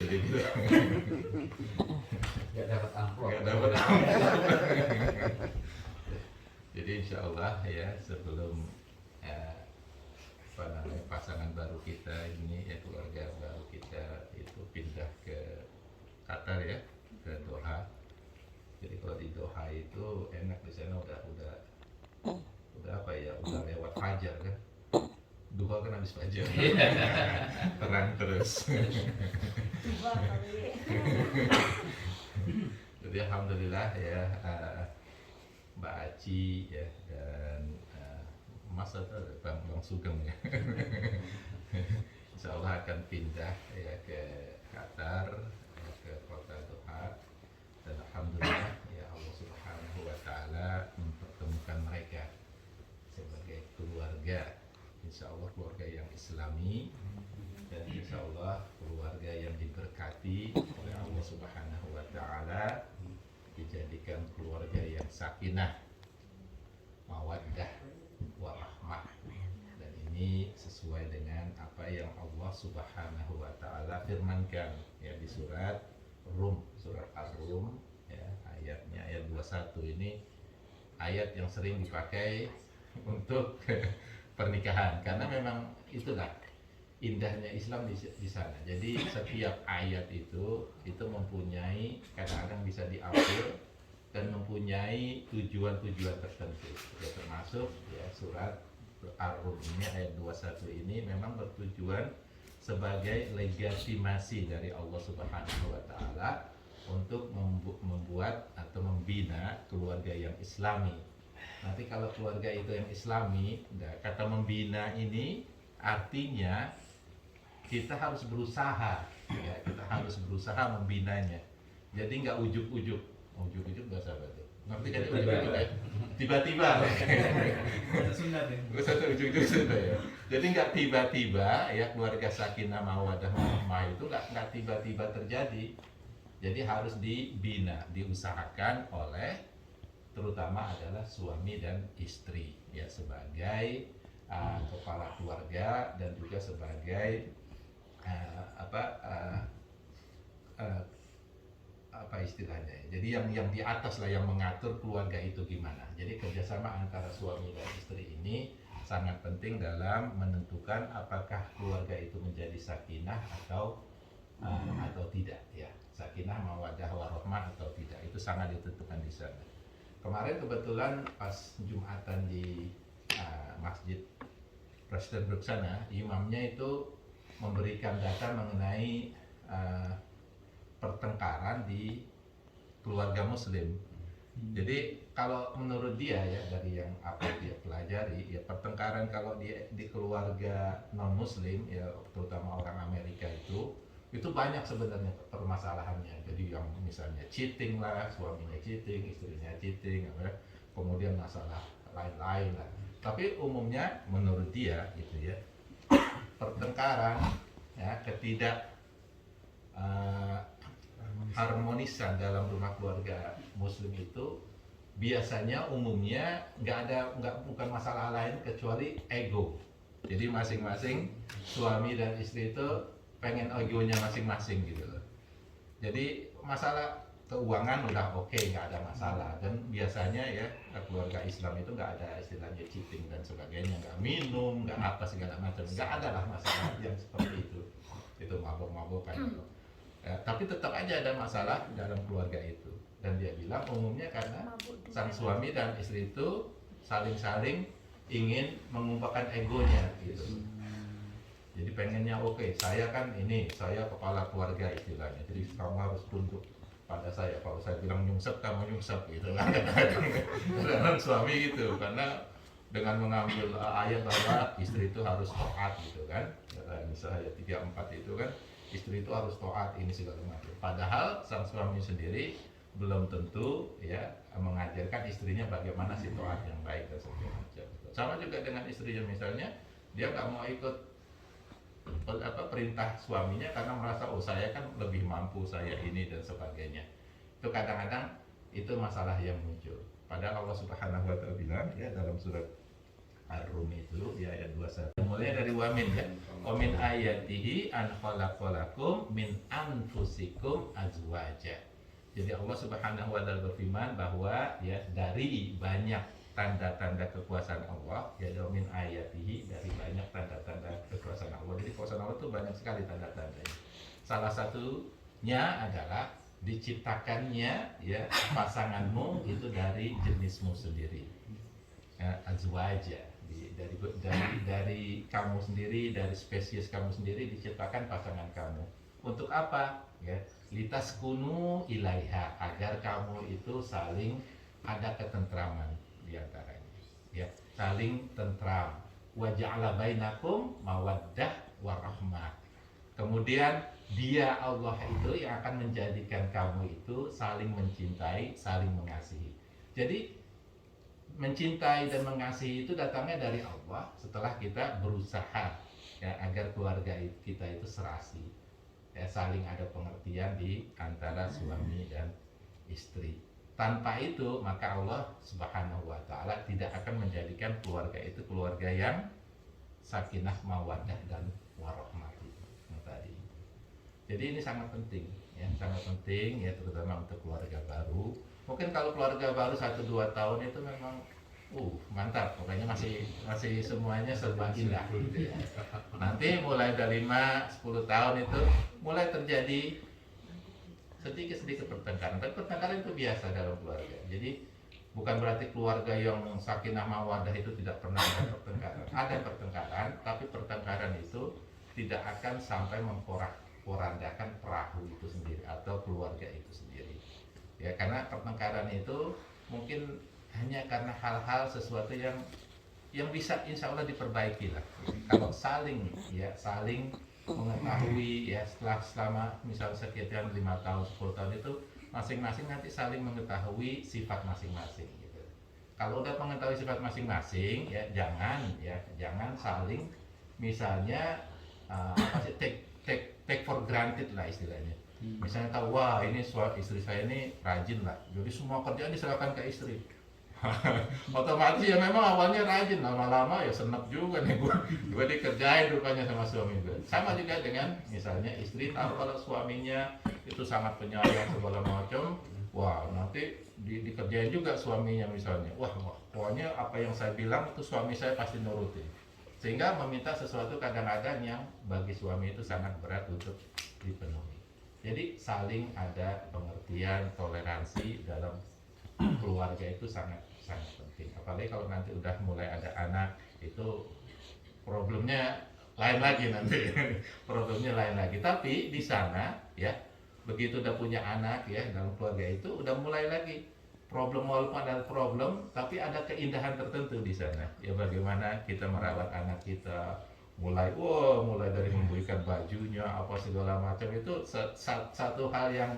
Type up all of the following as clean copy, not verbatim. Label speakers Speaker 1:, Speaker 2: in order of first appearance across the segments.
Speaker 1: Jadi gitu.
Speaker 2: Nggak dapat amplop.
Speaker 1: Nggak dapat amplop. Jadi insya Allah ya sebelum apa namanya pasangan baru kita ini ya keluarga baru kita itu pindah ke Qatar ya, ke Doha. Jadi kalau di Doha itu enak, di sana udah apa ya, udah lewat fajar kan. Duha kan habis fajar. Terang terus. Jadi alhamdulillah ya Mbak Aci ya dan Mas atau Bang Sugeng ya. Insya Allah akan pindah ya ke Qatar ya, ke kota Doha, dan alhamdulillah ya Allah Subhanahu wa taala mempertemukan mereka sebagai keluarga, insya Allah keluarga yang Islami, dan insya Allah keluarga yang diberkati oleh Allah Subhanahu wa taala, dijadikan keluarga yang sakinah, mawaddah, warahmah. Dan ini sesuai dengan apa yang Allah Subhanahu wa taala firmankan ya di surat Rum, surat Ar-Rum ya, ayatnya ayat 21. Ini ayat yang sering dipakai untuk pernikahan karena memang itulah indahnya Islam di sana. Jadi setiap ayat itu mempunyai, kadang-kadang bisa diambil dan mempunyai tujuan-tujuan tertentu. Ya, termasuk ya surat Ar-Rum ini ayat 21 ini memang bertujuan sebagai legitimasi dari Allah Subhanahu wa taala untuk membuat atau membina keluarga yang Islami. Nanti kalau keluarga itu yang Islami, kata membina ini artinya kita harus berusaha, ya, kita harus berusaha membinanya. Jadi nggak ujuk-ujuk bahasa apa tuh? Ngerti kan ujuk-ujuk ya? Tiba-tiba.
Speaker 3: Bahasa Sunda deh.
Speaker 1: Satu ujuk-ujuk Sunda ya. Jadi nggak tiba-tiba ya keluarga sakinah mawaddah warahmah itu nggak tiba-tiba terjadi. Jadi harus dibina, diusahakan oleh terutama adalah suami dan istri ya sebagai kepala keluarga dan juga sebagai apa istilahnya. Jadi yang di atas lah yang mengatur keluarga itu gimana. Jadi kerjasama antara suami dan istri ini sangat penting dalam menentukan apakah keluarga itu menjadi sakinah atau tidak ya. Sakinah mawaddah warahmah atau tidak, itu sangat ditentukan di sana. Kemarin kebetulan pas Jumatan di Masjid Presiden Brook sana, imamnya itu memberikan data mengenai pertengkaran di keluarga Muslim. Jadi kalau menurut dia ya, dari yang apa dia pelajari ya, pertengkaran kalau di keluarga non Muslim ya, terutama orang Amerika itu banyak sebenarnya permasalahannya. Jadi yang misalnya cheating lah, suaminya cheating, istrinya cheating, kemudian masalah lain-lain lah. Tapi umumnya menurut dia gitu ya, pertengkaran ya, harmonisan dalam rumah keluarga Muslim itu biasanya umumnya bukan masalah lain kecuali ego. Jadi masing-masing suami dan istri itu pengen egonya masing-masing gitu loh. Jadi masalah keuangan udah oke, nggak ada masalah. Dan biasanya ya keluarga Islam itu nggak ada istilahnya cheating dan sebagainya, nggak minum, nggak apa segala macam, nggak ada lah masalah yang seperti itu mabok-mabokan. Ya, tapi tetap aja ada masalah dalam keluarga itu. Dan dia bilang umumnya karena sang suami dan istri itu saling-saling ingin mengumpulkan egonya gitu. Jadi pengennya oke, saya kan ini, saya kepala keluarga istilahnya. Jadi kamu harus tunduk pada saya. Kalau saya bilang nyungsep, kamu nyungsep gitu kan. Kadang suami gitu, karena dengan mengambil ayat bahwa istri itu harus taat gitu kan. Misalnya ayat 34 itu kan, istri itu harus taat ini segala macam. Padahal sang suami sendiri belum tentu ya mengajarkan istrinya bagaimana sih taat yang baik dan segala macam. Sama juga dengan istrinya, misalnya dia nggak mau ikut perintah suaminya karena merasa saya kan lebih mampu, saya ini dan sebagainya. Itu kadang-kadang itu masalah yang muncul. Padahal Allah Subhanahu wa taala bilang ya dalam surat Ar-Rum itu di ayat 21. Mulai dari wamin ya. Wa min ayatihi an khalaqalakum min anfusikum azwaja. Jadi Allah Subhanahu wa taala berfirman bahwa ya dari banyak tanda-tanda kekuasaan Allah, ya min ayatihi, dari banyak tanda-tanda kekuasaan Allah. Jadi kekuasaan Allah itu banyak sekali tanda-tandanya. Salah satunya adalah diciptakannya ya pasanganmu itu dari jenismu sendiri. Ya, azwaja, dari kamu sendiri, dari spesies kamu sendiri diciptakan pasangan kamu. Untuk apa? Ya, litaskunu ilaiha, agar kamu itu saling ada ketentraman di antaranya. Ya, saling tentram. Wa ja'ala bainakum mawaddah warahmah. Kemudian Dia Allah itu yang akan menjadikan kamu itu saling mencintai, saling mengasihi. Jadi mencintai dan mengasihi itu datangnya dari Allah setelah kita berusaha ya agar keluarga kita itu serasi, ya saling ada pengertian di antara suami dan istri. Tanpa itu maka Allah Subhanahu wa taala tidak akan menjadikan keluarga itu keluarga yang sakinah mawaddah dan warahmah yang tadi. Jadi ini sangat penting ya terutama untuk keluarga baru. Mungkin kalau keluarga baru 1-2 tahun itu memang mantap, pokoknya masih semuanya serba indah gitu ya. Nanti mulai dari 5-10 tahun itu mulai terjadi sedikit pertengkaran. Tapi pertengkaran itu biasa dalam keluarga. Jadi bukan berarti keluarga yang sakinah mawaddah itu tidak pernah ada pertengkaran. Ada pertengkaran, tapi pertengkaran itu tidak akan sampai memporak-porandakan perahu itu sendiri atau keluarga itu sendiri. Ya, karena pertengkaran itu mungkin hanya karena hal-hal sesuatu yang bisa insya Allah diperbaiki lah. Kalau saling mengetahui ya selama misalnya sekitar 5 tahun 10 tahun itu masing-masing nanti saling mengetahui sifat masing-masing gitu. Kalau udah mengetahui sifat masing-masing ya jangan saling misalnya take for granted lah istilahnya. Misalnya tahu, wah ini istri saya ini rajin lah, jadi semua kerjaan diserahkan ke istri. Otomatis ya memang awalnya rajin, lama-lama ya senep juga nih gue dikerjain rupanya sama suami gue. Sama juga dengan misalnya istri tahu kalau suaminya itu sangat penyayang segala macam, wah nanti dikerjain juga suaminya misalnya. Wah pokoknya apa yang saya bilang itu suami saya pasti nurutin. Sehingga meminta sesuatu kadang-kadang yang bagi suami itu sangat berat untuk dipenuhi. Jadi saling ada pengertian, toleransi dalam keluarga itu sangat penting. Apalagi kalau nanti udah mulai ada anak, itu problemnya lain lagi nanti. Problemnya lain lagi. Tapi di sana ya, begitu udah punya anak ya dalam keluarga itu udah mulai lagi problem, walaupun ada problem, tapi ada keindahan tertentu di sana. Ya bagaimana kita merawat anak kita, mulai dari membelikan bajunya apa segala macam, itu satu hal yang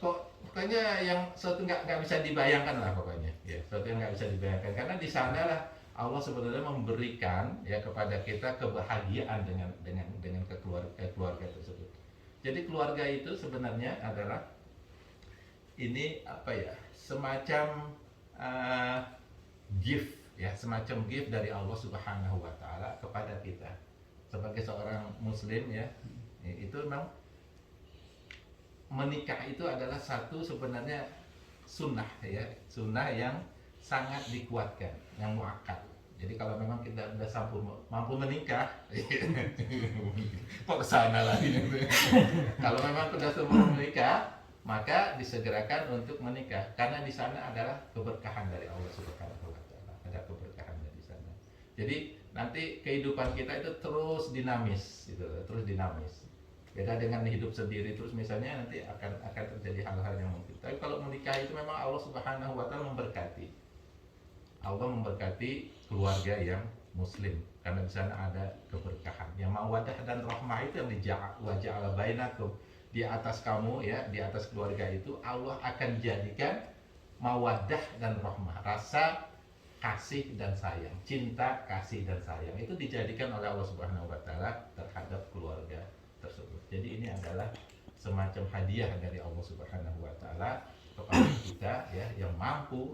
Speaker 1: pokoknya yang suatu nggak bisa dibayangkan lah pokoknya ya, suatu yang nggak bisa dibayangkan, karena di sana lah Allah sebenarnya memberikan ya kepada kita kebahagiaan dengan keluarga tersebut. Jadi keluarga itu sebenarnya adalah ini apa ya, semacam gift ya, semacam gift dari Allah Subhanahu wa taala kepada kita sebagai seorang muslim ya. Itu memang menikah itu adalah satu sebenarnya sunnah ya, sunnah yang sangat dikuatkan, yang muakkad. Jadi kalau memang kita sudah mampu menikah, kok kesana lagi? Kalau memang sudah mampu menikah, maka disegerakan untuk menikah, karena di sana adalah keberkahan dari Allah Subhanahu wa taala, ada keberkahan di sana. Jadi nanti kehidupan kita itu terus dinamis, gitu, terus dinamis. Beda dengan hidup sendiri terus misalnya nanti akan terjadi hal-hal yang mungkin. Tapi kalau menikah itu memang Allah Subhanahu wa taala memberkati. Allah memberkati keluarga yang muslim karena di sana ada keberkahan. Yang mawaddah dan rahmah itu yang waja'ala bainakum, di atas kamu ya, di atas keluarga itu Allah akan jadikan mawaddah dan rahmah, rasa kasih dan sayang, cinta, kasih dan sayang itu dijadikan oleh Allah Subhanahu wa taala terhadap keluarga tersebut. Jadi ini adalah semacam hadiah dari Allah Subhanahu wa taala kepada kita ya, yang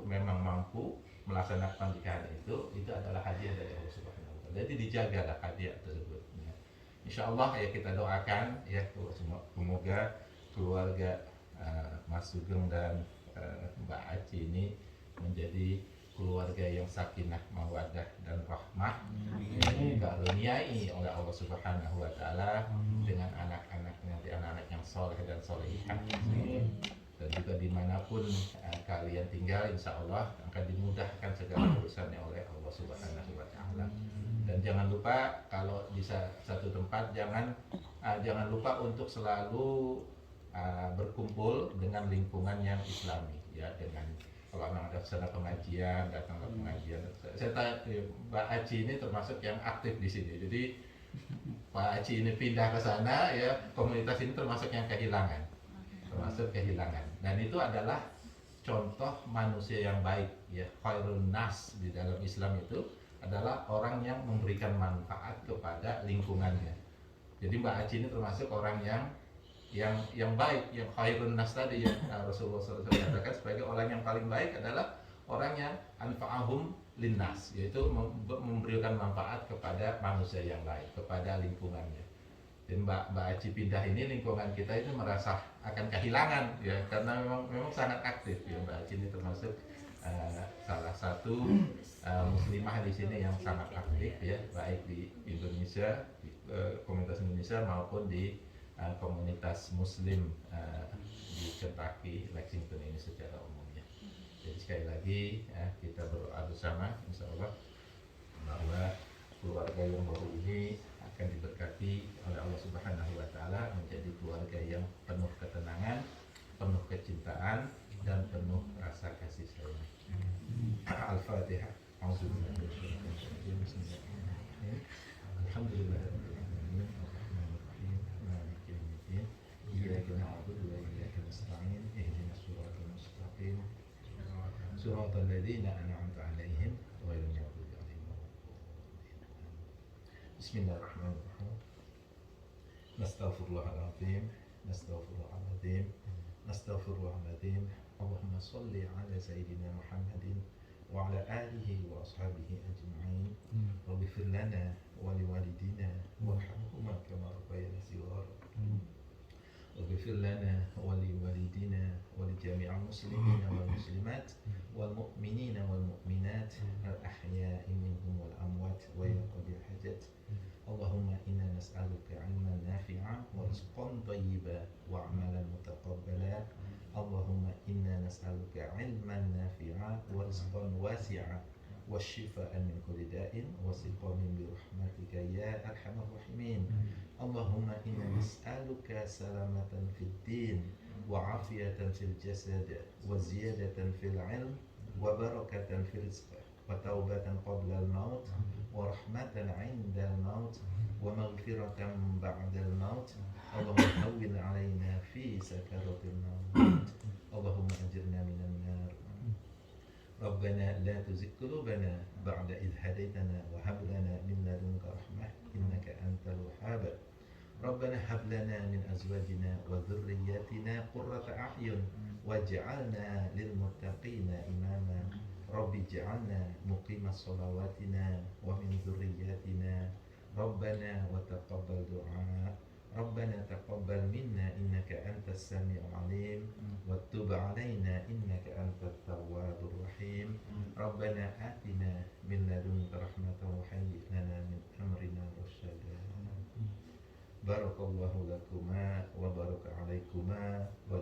Speaker 1: memang mampu melaksanakan pernikahan itu adalah hadiah dari Allah Subhanahu wa taala. Jadi dijagalah hadiah tersebut ya. Insyaallah ya, kita doakan ya semoga keluarga Mas Sugeng dan Mbak Aci ini menjadi keluarga yang sakinah, mawaddah dan rahmah, dikaruniai oleh Allah Subhanahu wa taala dengan anak-anaknya, anak-anak yang soleh dan solehah. Dan juga dimanapun kalian tinggal, insya Allah akan dimudahkan segala urusannya oleh Allah Subhanahu wa taala. Dan jangan lupa kalau di satu tempat jangan lupa untuk selalu berkumpul dengan lingkungan yang Islami ya, dengan kalau memang ada sana pengajian, datanglah pengajian. Saya tahu Mbak Aci ini termasuk yang aktif di sini. Jadi Pak Aci ini pindah ke sana ya, komunitas ini termasuk yang kehilangan. Dan itu adalah contoh manusia yang baik ya. Khairun nas di dalam Islam itu adalah orang yang memberikan manfaat kepada lingkungannya. Jadi Mbak Aci ini termasuk orang yang baik, yang khairun nas tadi ya. Rasulullah SAW katakan sebagai orang yang paling baik adalah orang yang anfa'ahum linnas, yaitu memberikan manfaat kepada manusia yang lain, kepada lingkungannya. Dan Mbak Aci pindah ini, lingkungan kita itu merasa akan kehilangan ya, karena memang sangat aktif ya. Mbak Aci ini termasuk salah satu muslimah di sini yang sangat aktif ya, baik di Indonesia, di komunitas Indonesia maupun di komunitas Muslim di Kentucky, Lexington ini secara umumnya. Jadi sekali lagi ya, kita berdoa bersama, insya Allah bahwa keluarga yang baru ini akan diberkati oleh Allah Subhanahu wa taala menjadi keluarga yang penuh ketenangan, penuh kecintaan dan penuh rasa kasih sayang. Al-Fatihah. Bismillahirrahmanirrahim. Alhamdulillahirabbil alamin. Maliki yaumiddin. Iyyaka na'budu wa iyyaka nasta'in. Ihdinas siratal mustaqim. Siratal ladzina an'amta 'alaihim ghairil maghdubi 'alaihim waladdallin. Bismillahirrahmanirrahim. Nastaghfirullahaladzim. Allahumma salli ala Sayyidina Muhammadin wa ala alihi wa ashabihi ajma'in. Waghfir lana wa liwalidina warhamhuma kama rabbayana shighara. Waghfir lana wa liwalidina wa lijami'il muslimina wal muslimat wal mu'minina wal mu'minat al ahya'i minhum wal amwat wa ya qadil hajat. Allahumma inna nas'aluka 'ilman nafi'an wa rizqan thayyiban wa 'amalan mutaqabbalan. Allahumma inna nas'aluka 'ilman nafi'an wa rizqan wasi'an wa shifaan min kulli da'in wa siqamin bi rahmatika ya arhamar rahimin. Allahumma inna nas'aluka salamatan fid din wa 'afiyatan fil jasad wa ziyadatan fil 'ilm wa barakatan fil rizq wa taubatan qabla al-maut wa rahmatan 'inda al-maut wa maghfiratan ba'da al-maut. Allahumma hawwin 'alaina fi sakaratil maut. Allahumma ajirna minan nar. Rabbana la tuzigh qulubana ba'da idh hadaytana wa hab lana min ladunka rahmah innaka antal wahhab. Rabbana hab lana min azwajina wa dhurriyyatina qurrata a'yun waj'alna lil muttaqina imama. Rabbi ij'alna muqimas shalawatina wa min dhurriyyatina. Rabbana wa taqabbal du'a. Rabbana taqabbal minna innaka antas sami'ul 'alim wa tub 'alaina innaka antat tawwabur rahim. Rabbana atina min ladunka rahmatan wa hayyi' lana min amrina rasyada. Barakallahu lakuma wa baraka 'alaikuma wa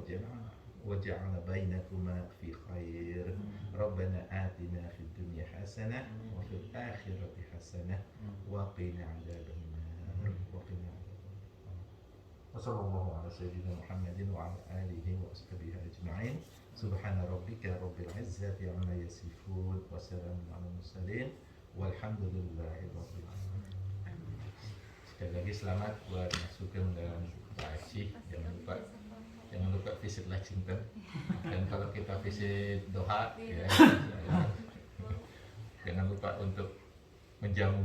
Speaker 1: ja'ala bainakuma fi khair. Rabbana atina fid dunya hasanah wa fil akhirati hasanah wa qina 'adzabannar. Wassallallahu ala sayyidina Muhammadin wa ala alihi wa ashabihi ajma'in. Subhana rabbika rabbil izzati amma yasifun wa salamun ala mursalin walhamdulillahi rabbil alamin. Sekali lagi selamat buat Mas Sugeng dan Pak Aci. Jangan lupa visit Lexington. Dan kalau kita visit Doha ya, jangan lupa untuk menjamu.